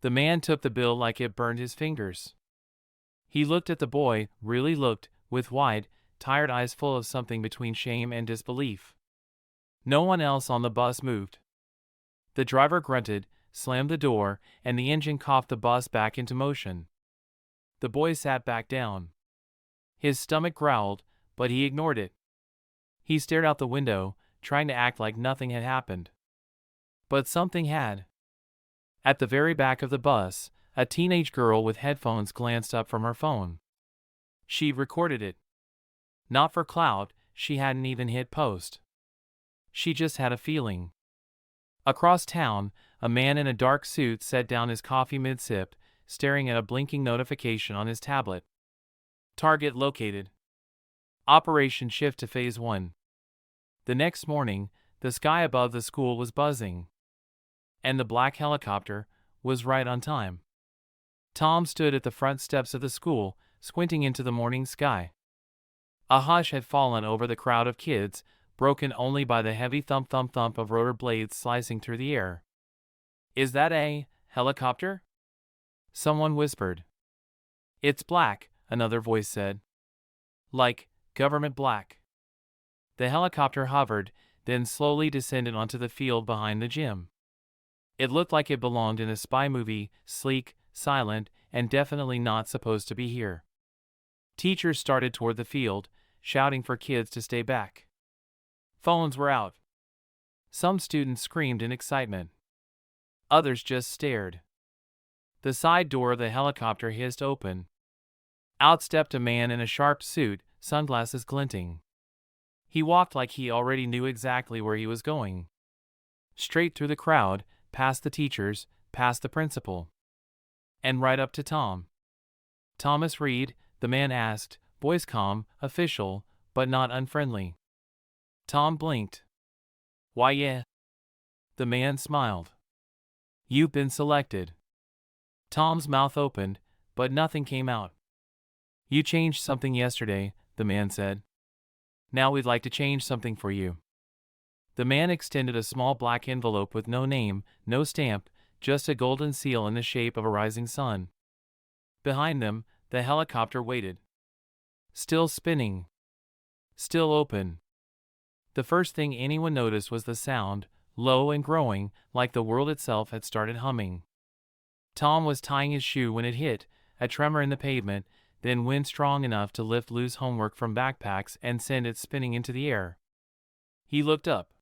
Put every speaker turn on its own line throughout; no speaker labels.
The man took the bill like it burned his fingers. He looked at the boy, really looked, with wide, tired eyes full of something between shame and disbelief. No one else on the bus moved. The driver grunted, slammed the door, and the engine coughed the bus back into motion. The boy sat back down. His stomach growled, but he ignored it. He stared out the window, trying to act like nothing had happened. But something had. At the very back of the bus, a teenage girl with headphones glanced up from her phone. She recorded it. Not for clout, she hadn't even hit post. She just had a feeling. Across town, a man in a dark suit set down his coffee mid-sip, staring at a blinking notification on his tablet. Target located. Operation shift to Phase 1. The next morning, the sky above the school was buzzing. And the black helicopter was right on time. Tom stood at the front steps of the school, squinting into the morning sky. A hush had fallen over the crowd of kids, broken only by the heavy thump-thump-thump of rotor blades slicing through the air. "Is that a helicopter?" someone whispered. "It's black," another voice said. "Like government black." The helicopter hovered, then slowly descended onto the field behind the gym. It looked like it belonged in a spy movie, sleek, silent, and definitely not supposed to be here. Teachers started toward the field, shouting for kids to stay back. Phones were out. Some students screamed in excitement. Others just stared. The side door of the helicopter hissed open. Out stepped a man in a sharp suit, sunglasses glinting. He walked like he already knew exactly where he was going. Straight through the crowd, past the teachers, past the principal. And right up to Tom. "Thomas Reed?" the man asked, voice calm, official, but not unfriendly. Tom blinked. "Why, yeah." The man smiled. "You've been selected." Tom's mouth opened, but nothing came out. "You changed something yesterday," the man said. "Now we'd like to change something for you." The man extended a small black envelope with no name, no stamp, just a golden seal in the shape of a rising sun. Behind them, the helicopter waited. Still spinning. Still open. The first thing anyone noticed was the sound, low and growing, like the world itself had started humming. Tom was tying his shoe when it hit, a tremor in the pavement, then wind strong enough to lift loose homework from backpacks and send it spinning into the air. He looked up.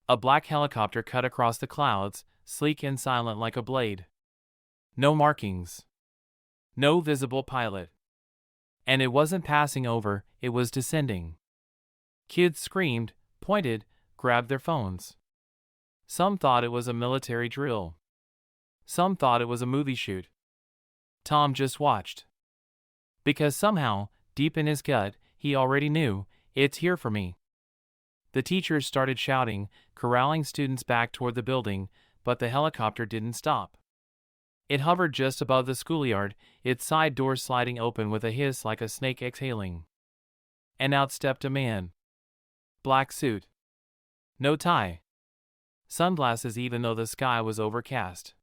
A black helicopter cut across the clouds, sleek and silent like a blade. No markings. No visible pilot. And it wasn't passing over, it was descending. Kids screamed, pointed, grabbed their phones. Some thought it was a military drill. Some thought it was a movie shoot. Tom just watched. Because somehow, deep in his gut, he already knew, it's here for me. The teachers started shouting, corralling students back toward the building, but the helicopter didn't stop. It hovered just above the schoolyard, its side doors sliding open with a hiss like a snake exhaling. And out stepped a man. Black suit. No tie. Sunglasses even though the sky was overcast.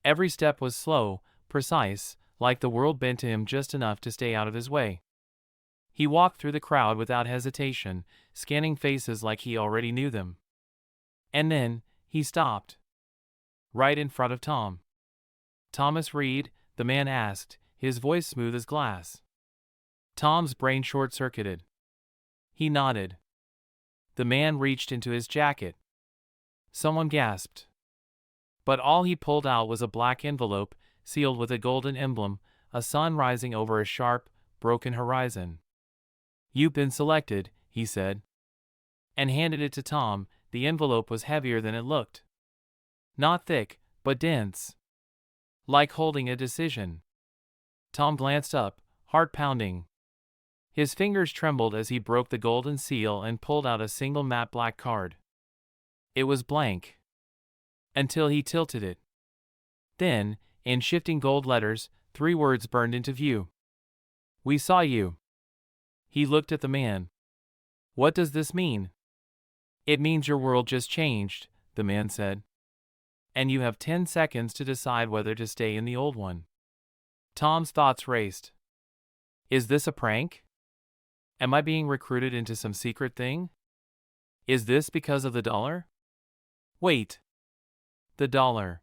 Every step was slow, precise, like the world bent to him just enough to stay out of his way. He walked through the crowd without hesitation, scanning faces like he already knew them. And then, he stopped. Right in front of Tom. "Thomas Reed?" the man asked, his voice smooth as glass. Tom's brain short-circuited. He nodded. The man reached into his jacket. Someone gasped. But all he pulled out was a black envelope, sealed with a golden emblem, a sun rising over a sharp, broken horizon. "You've been selected," he said. And handed it to Tom. The envelope was heavier than it looked. Not thick, but dense. Like holding a decision. Tom glanced up, heart pounding. His fingers trembled as he broke the golden seal and pulled out a single matte black card. It was blank. Until he tilted it. Then, in shifting gold letters, 3 words burned into view. "We saw you." He looked at the man. "What does this mean?" "It means your world just changed," the man said. and you have 10 seconds to decide whether to stay in the old one. Tom's thoughts raced. Is this a prank? Am I being recruited into some secret thing? Is this because of the dollar? Wait. The dollar.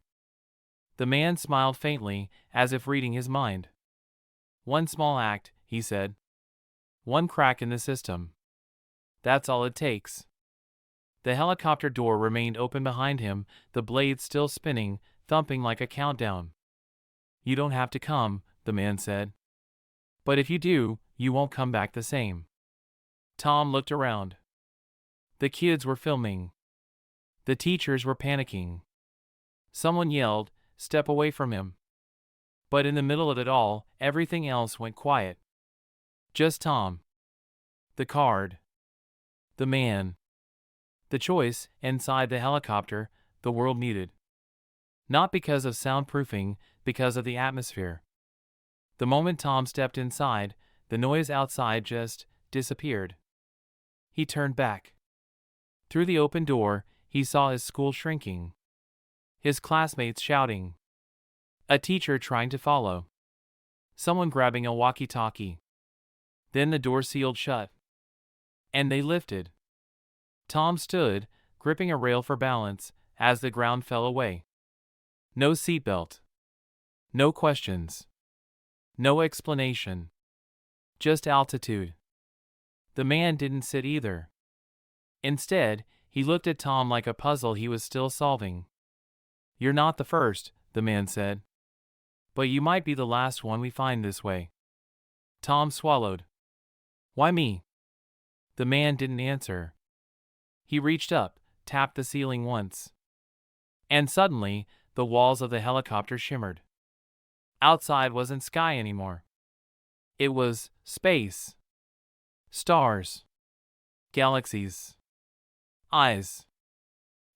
The man smiled faintly, as if reading his mind. One small act, he said. One crack in the system. That's all it takes. The helicopter door remained open behind him, the blades still spinning, thumping like a countdown. You don't have to come, the man said. But if you do, you won't come back the same. Tom looked around. The kids were filming. The teachers were panicking. Someone yelled, "Step away from him." But in the middle of it all, everything else went quiet. Just Tom. The card. The man. The choice, inside the helicopter, the world muted. Not because of soundproofing, because of the atmosphere. The moment Tom stepped inside, the noise outside just disappeared. He turned back. Through the open door, he saw his school shrinking. His classmates shouting. A teacher trying to follow. Someone grabbing a walkie-talkie. Then the door sealed shut. And they lifted. Tom stood, gripping a rail for balance, as the ground fell away. No seatbelt. No questions. No explanation. Just altitude. The man didn't sit either. Instead, he looked at Tom like a puzzle he was still solving. You're not the first, the man said. But you might be the last one we find this way. Tom swallowed. Why me? The man didn't answer. He reached up, tapped the ceiling once. And suddenly, the walls of the helicopter shimmered. Outside wasn't sky anymore. It was space. Stars. Galaxies. Eyes.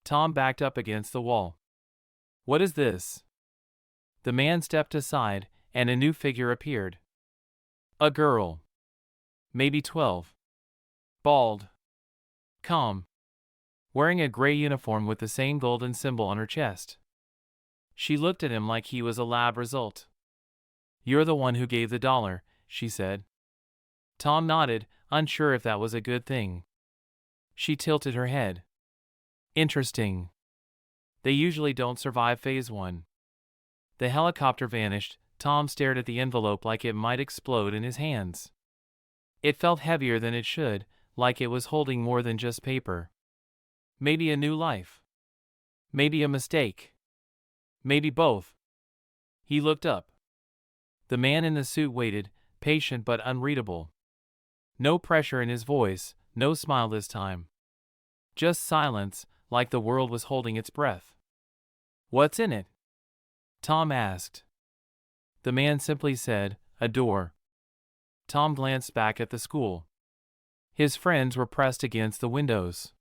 Tom backed up against the wall. What is this? The man stepped aside, and a new figure appeared. A girl. Maybe 12. Bald. Calm. Wearing a gray uniform with the same golden symbol on her chest. She looked at him like he was a lab result. You're the one who gave the dollar, she said. Tom nodded, unsure if that was a good thing. She tilted her head. Interesting. They usually don't survive phase 1. The helicopter vanished. Tom stared at the envelope like it might explode in his hands. It felt heavier than it should, like it was holding more than just paper. Maybe a new life. Maybe a mistake. Maybe both. He looked up. The man in the suit waited, patient but unreadable. No pressure in his voice, no smile this time. Just silence, like the world was holding its breath. What's in it? Tom asked. The man simply said, a door. Tom glanced back at the school. His friends were pressed against the windows.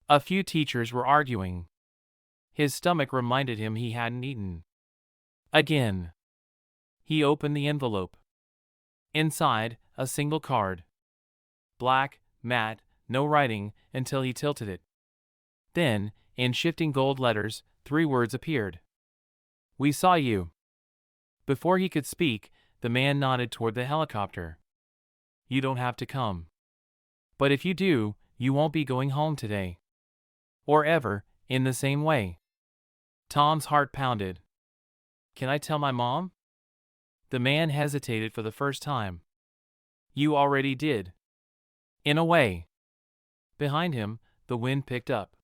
A few teachers were arguing. His stomach reminded him he hadn't eaten. Again. He opened the envelope. Inside, a single card. Black, matte, no writing, until he tilted it. Then, in shifting gold letters, 3 words appeared. We saw you. Before he could speak, the man nodded toward the helicopter. You don't have to come. But if you do, you won't be going home today. Or ever, in the same way. Tom's heart pounded. Can I tell my mom? The man hesitated for the first time. You already did. In a way. Behind him, the wind picked up.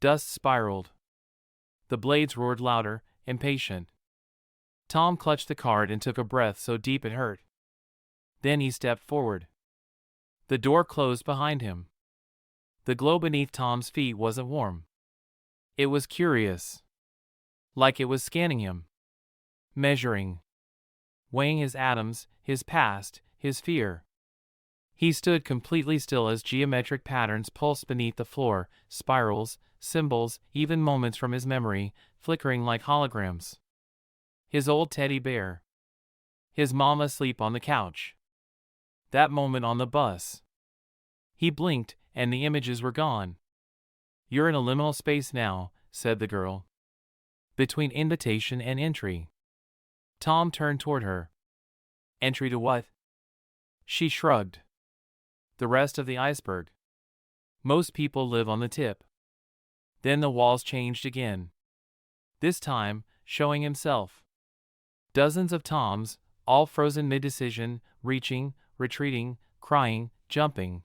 Dust spiraled. The blades roared louder, impatient. Tom clutched the card and took a breath so deep it hurt. Then he stepped forward. The door closed behind him. The glow beneath Tom's feet wasn't warm. It was curious. Like it was scanning him. Measuring. Weighing his atoms, his past, his fear. He stood completely still as geometric patterns pulsed beneath the floor, spirals, symbols, even moments from his memory, flickering like holograms. His old teddy bear. His mom asleep on the couch. That moment on the bus. He blinked, and the images were gone. You're in a liminal space now, said the girl. between invitation and entry. Tom turned toward her. Entry to what? She shrugged. The rest of the iceberg. Most people live on the tip. Then the walls changed again. This time, showing himself. Dozens of Toms, all frozen mid-decision, reaching, retreating, crying, jumping.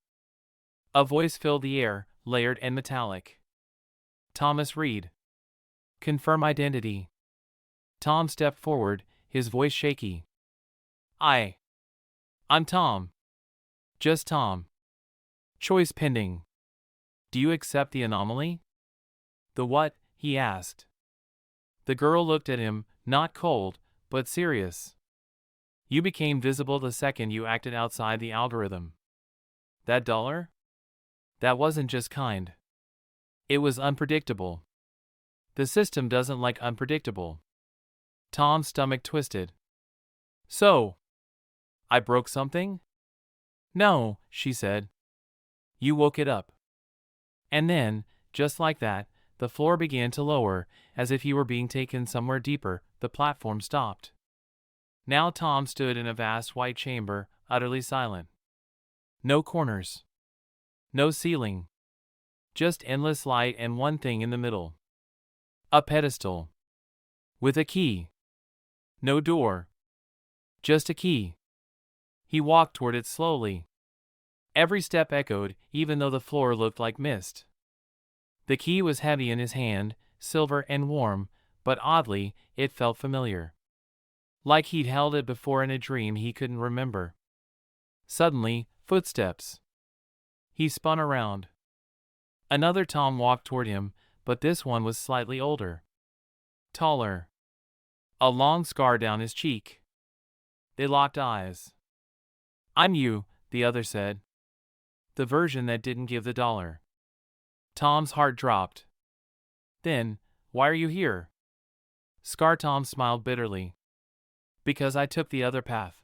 A voice filled the air, layered and metallic. Thomas Reed. Confirm identity. Tom stepped forward, his voice shaky. I'm Tom. Just Tom. Choice pending. Do you accept the anomaly? The what? He asked. The girl looked at him, not cold, but serious. You became visible the second you acted outside the algorithm. That dollar? That wasn't just kind. It was unpredictable. The system doesn't like unpredictable. Tom's stomach twisted. So, I broke something? No, she said. You woke it up. And then, just like that, the floor began to lower, as if he were being taken somewhere deeper. The platform stopped. Now Tom stood in a vast white chamber, utterly silent. No corners. No ceiling. Just endless light and one thing in the middle. A pedestal. With a key. No door. Just a key. He walked toward it slowly. Every step echoed, even though the floor looked like mist. The key was heavy in his hand, silver and warm, but oddly, it felt familiar. Like he'd held it before in a dream he couldn't remember. Suddenly, footsteps. He spun around. Another Tom walked toward him, but this one was slightly older. Taller. A long scar down his cheek. They locked eyes. I'm you, the other said. The version that didn't give the dollar. Tom's heart dropped. Then, why are you here? Scar Tom smiled bitterly. Because I took the other path.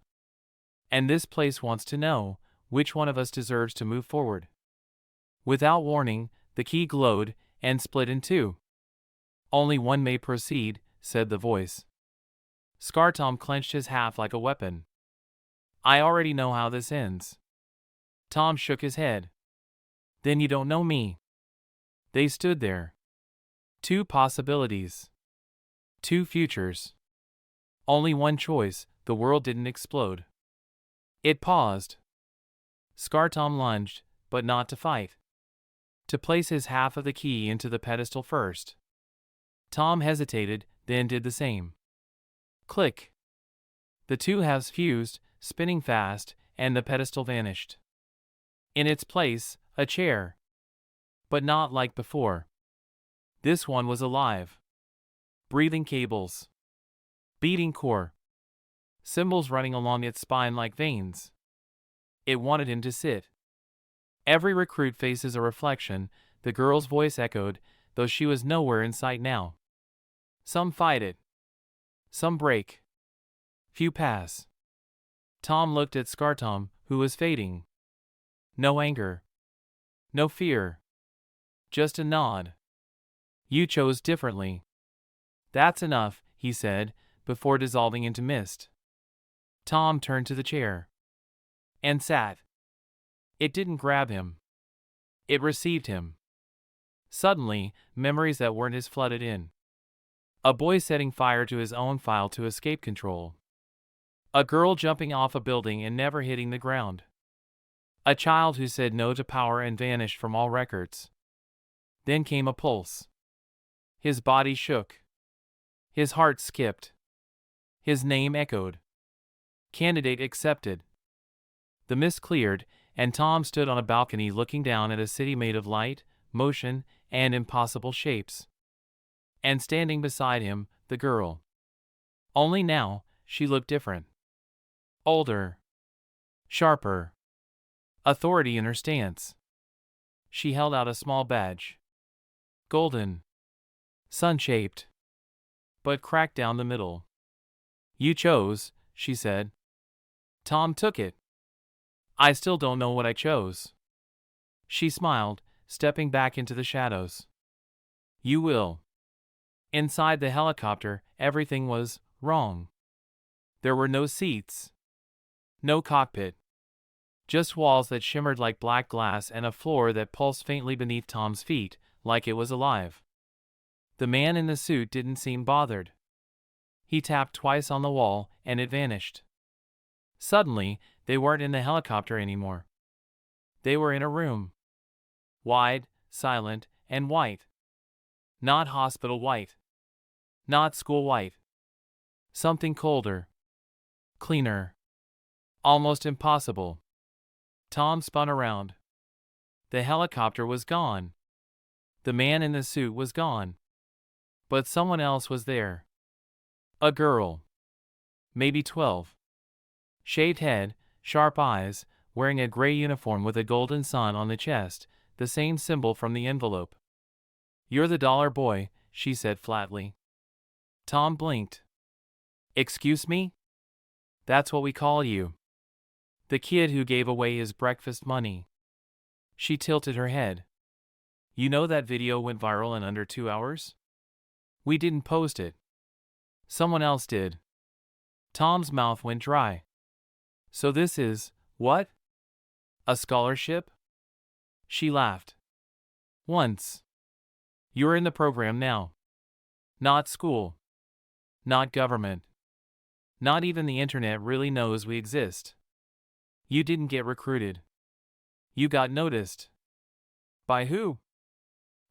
And this place wants to know which one of us deserves to move forward. Without warning, the key glowed and split in two. Only one may proceed, said the voice. Scar Tom clenched his half like a weapon. I already know how this ends. Tom shook his head. Then you don't know me. They stood there. Two possibilities. Two futures. Only one choice. The world didn't explode. It paused. Scar Tom lunged, but not to fight. To place his half of the key into the pedestal first. Tom hesitated, then did the same. Click. The two halves fused, spinning fast, and the pedestal vanished. In its place, a chair. But not like before. This one was alive. Breathing cables. Beating core. Symbols running along its spine like veins. It wanted him to sit. Every recruit faces a reflection, the girl's voice echoed, though she was nowhere in sight now. Some fight it. Some break. Few pass. Tom looked at Scar Tom, who was fading. No anger. No fear. Just a nod. You chose differently. That's enough, he said, before dissolving into mist. Tom turned to the chair. And sat. It didn't grab him. It received him. Suddenly, memories that weren't his flooded in. A boy setting fire to his own file to escape control. A girl jumping off a building and never hitting the ground. A child who said no to power and vanished from all records. Then came a pulse. His body shook. His heart skipped. His name echoed. Candidate accepted. The mist cleared, and Tom stood on a balcony looking down at a city made of light, motion, and impossible shapes. And standing beside him, the girl. Only now, she looked different. Older. Sharper. Authority in her stance. She held out a small badge. Golden. Sun-shaped. But cracked down the middle. You chose, she said. Tom took it. I still don't know what I chose. She smiled, stepping back into the shadows. You will. Inside the helicopter, everything was wrong. There were no seats. No cockpit. Just walls that shimmered like black glass and a floor that pulsed faintly beneath Tom's feet, like it was alive. The man in the suit didn't seem bothered. He tapped twice on the wall, and it vanished. Suddenly, they weren't in the helicopter anymore. They were in a room. Wide, silent, and white. Not hospital white. Not school white. Something colder. Cleaner. Almost impossible. Tom spun around. The helicopter was gone. The man in the suit was gone. But someone else was there. A girl. Maybe 12. Shaved head, sharp eyes, wearing a gray uniform with a golden sun on the chest, the same symbol from the envelope. "You're the dollar boy," she said flatly. Tom blinked. "Excuse me? That's what we call you. The kid who gave away his breakfast money." She tilted her head. "You know that video went viral in under 2 hours? We didn't post it. Someone else did." Tom's mouth went dry. "So this is, what? A scholarship?" She laughed. "Once. You're in the program now. Not school. Not government. Not even the internet really knows we exist. You didn't get recruited. You got noticed." "By who?"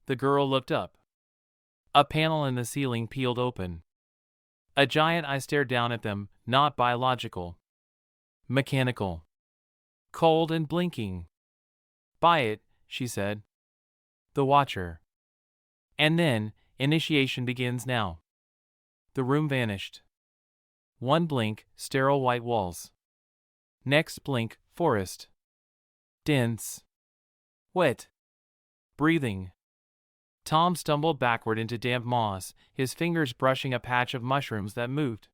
The girl looked up. A panel in the ceiling peeled open. A giant eye stared down at them, not biological. Mechanical. Cold and blinking. "Buy it," she said. "The Watcher. And then, initiation begins now." The room vanished. One blink, sterile white walls. Next blink, forest. Dense. Wet. Breathing. Tom stumbled backward into damp moss, his fingers brushing a patch of mushrooms that moved.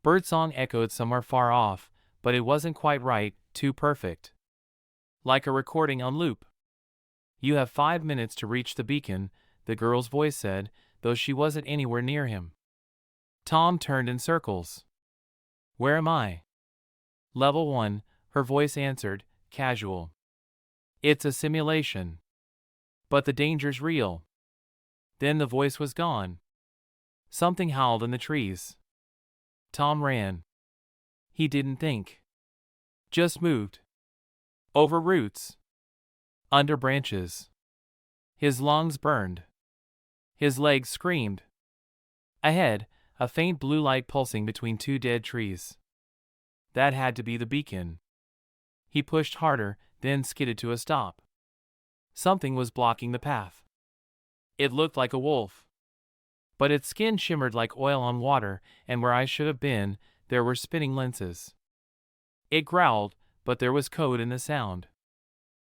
Birdsong echoed somewhere far off, but it wasn't quite right, too perfect. Like a recording on loop. "You have 5 minutes to reach the beacon," the girl's voice said, though she wasn't anywhere near him. Tom turned in circles. "Where am I?" "Level 1, her voice answered, casual. "It's a simulation. But the danger's real." Then the voice was gone. Something howled in the trees. Tom ran. He didn't think. Just moved. Over roots. Under branches. His lungs burned. His legs screamed. Ahead, a faint blue light pulsing between 2 dead trees. That had to be the beacon. He pushed harder, then skidded to a stop. Something was blocking the path. It looked like a wolf. But its skin shimmered like oil on water, and where I should have been, there were spinning lenses. It growled, but there was code in the sound.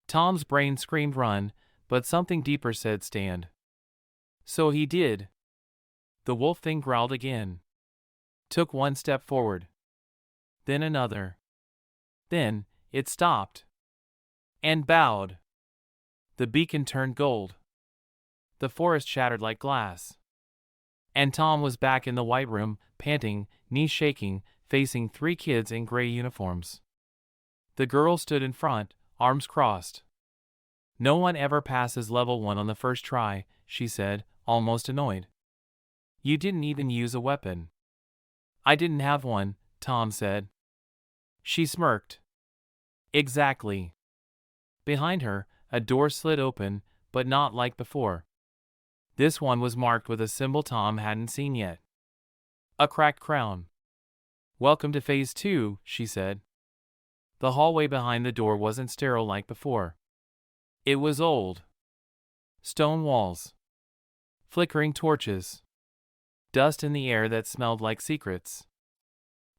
Tom's brain screamed run, but something deeper said stand. So he did. The wolf thing growled again. Took 1 step forward. Then another. Then, it stopped. And bowed. The beacon turned gold. The forest shattered like glass. And Tom was back in the white room, panting, knees shaking, facing 3 kids in gray uniforms. The girl stood in front, arms crossed. "No one ever passes level 1 on the first try," she said, almost annoyed. "You didn't even use a weapon." "I didn't have one," Tom said. She smirked. "Exactly." Behind her, a door slid open, but not like before. This one was marked with a symbol Tom hadn't seen yet. A cracked crown. "Welcome to Phase 2, she said. The hallway behind the door wasn't sterile like before. It was old. Stone walls. Flickering torches. Dust in the air that smelled like secrets.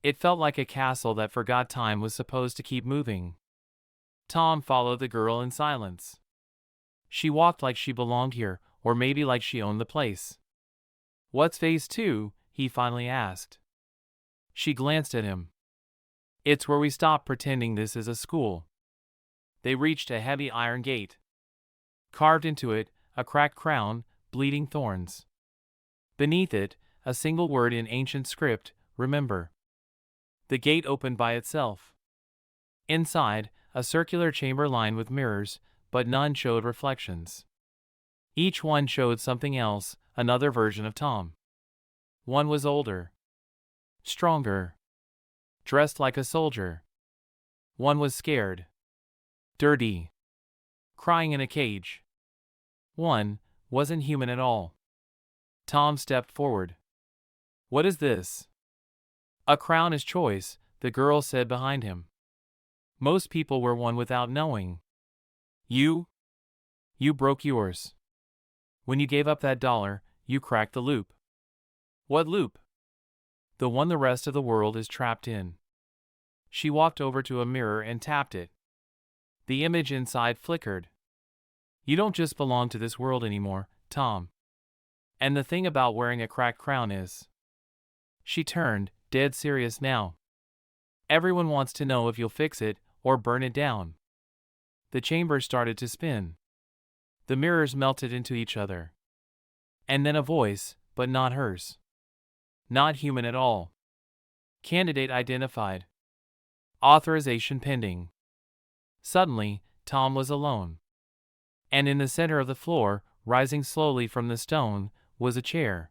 It felt like a castle that forgot time was supposed to keep moving. Tom followed the girl in silence. She walked like she belonged here, or maybe like she owned the place. "What's Phase 2? He finally asked. She glanced at him. "It's where we stop pretending this is a school." They reached a heavy iron gate. Carved into it, a cracked crown, bleeding thorns. Beneath it, a single word in ancient script, remember. The gate opened by itself. Inside, a circular chamber lined with mirrors, but none showed reflections. Each one showed something else, another version of Tom. One was older, stronger, dressed like a soldier. One was scared, dirty, crying in a cage. One wasn't human at all. Tom stepped forward. What is this? A crown is choice, the girl said behind him. Most people wear one without knowing. You broke yours. When you gave up that $1, you cracked the loop. What loop? The one the rest of the world is trapped in. She walked over to a mirror and tapped it. The image inside flickered. You don't just belong to this world anymore, Tom. And the thing about wearing a cracked crown is. She turned, dead serious now. Everyone wants to know if you'll fix it or burn it down. The chamber started to spin. The mirrors melted into each other. And then a voice, but not hers. Not human at all. Candidate identified. Authorization pending. Suddenly, Tom was alone. And in the center of the floor, rising slowly from the stone, was a chair.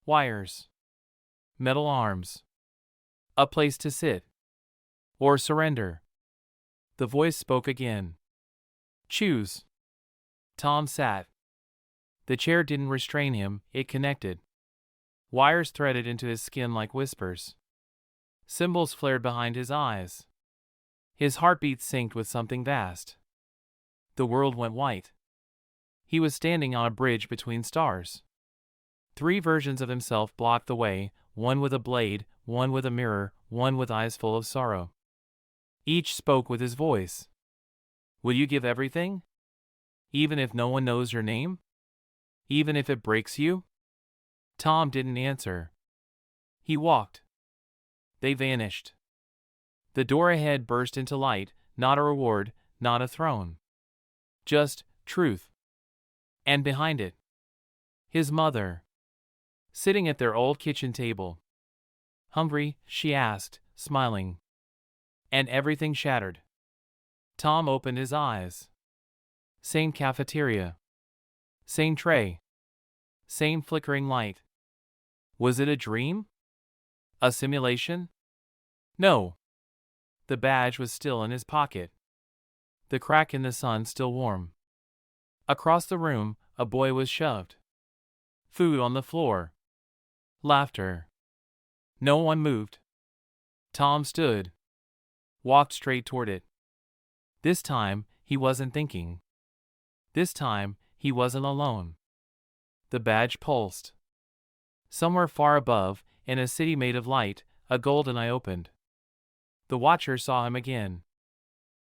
Wires. Metal arms. A place to sit. Or surrender. The voice spoke again. Choose. Tom sat. The chair didn't restrain him, it connected. Wires threaded into his skin like whispers. Symbols flared behind his eyes. His heartbeat synced with something vast. The world went white. He was standing on a bridge between stars. 3 versions of himself blocked the way, one with a blade, one with a mirror, one with eyes full of sorrow. Each spoke with his voice. Will you give everything? Even if no one knows your name? Even if it breaks you? Tom didn't answer. He walked. They vanished. The door ahead burst into light, not a reward, not a throne. Just truth. And behind it, his mother, sitting at their old kitchen table. Hungry? She asked, smiling. And everything shattered. Tom opened his eyes. Same cafeteria. Same tray. Same flickering light. Was it a dream? A simulation? No. The badge was still in his pocket. The crack in the sun still warm. Across the room, a boy was shoved. Food on the floor. Laughter. No one moved. Tom stood. Walked straight toward it. This time, he wasn't thinking. This time, he wasn't alone. The badge pulsed. Somewhere far above, in a city made of light, a golden eye opened. The watcher saw him again.